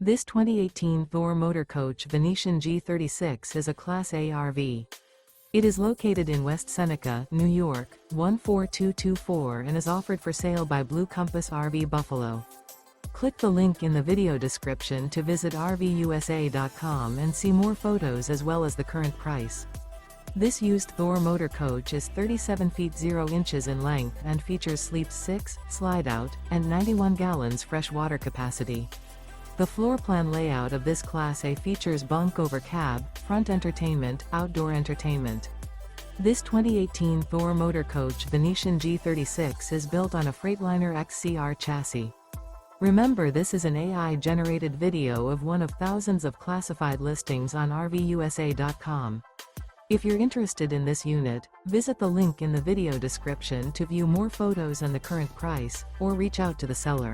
This 2018 Thor motor coach Venetian G36 is a Class A RV. It is located in West Seneca, New York, 14224 and is offered for sale by Blue Compass RV Buffalo. Click the link in the video description to visit RVUSA.com and see more photos as well as the current price. This used Thor motor coach is 37 feet 0 inches in length and features Sleep 6, Slideout, and 91 gallons fresh water capacity. The floor plan layout of this Class A features bunk over cab, front entertainment, outdoor entertainment. This 2018 Thor motor coach Venetian G36 is built on a Freightliner XC-R chassis. Remember, this is an AI-generated video of one of thousands of classified listings on RVUSA.com. If you're interested in this unit, visit the link in the video description to view more photos and the current price, or reach out to the seller.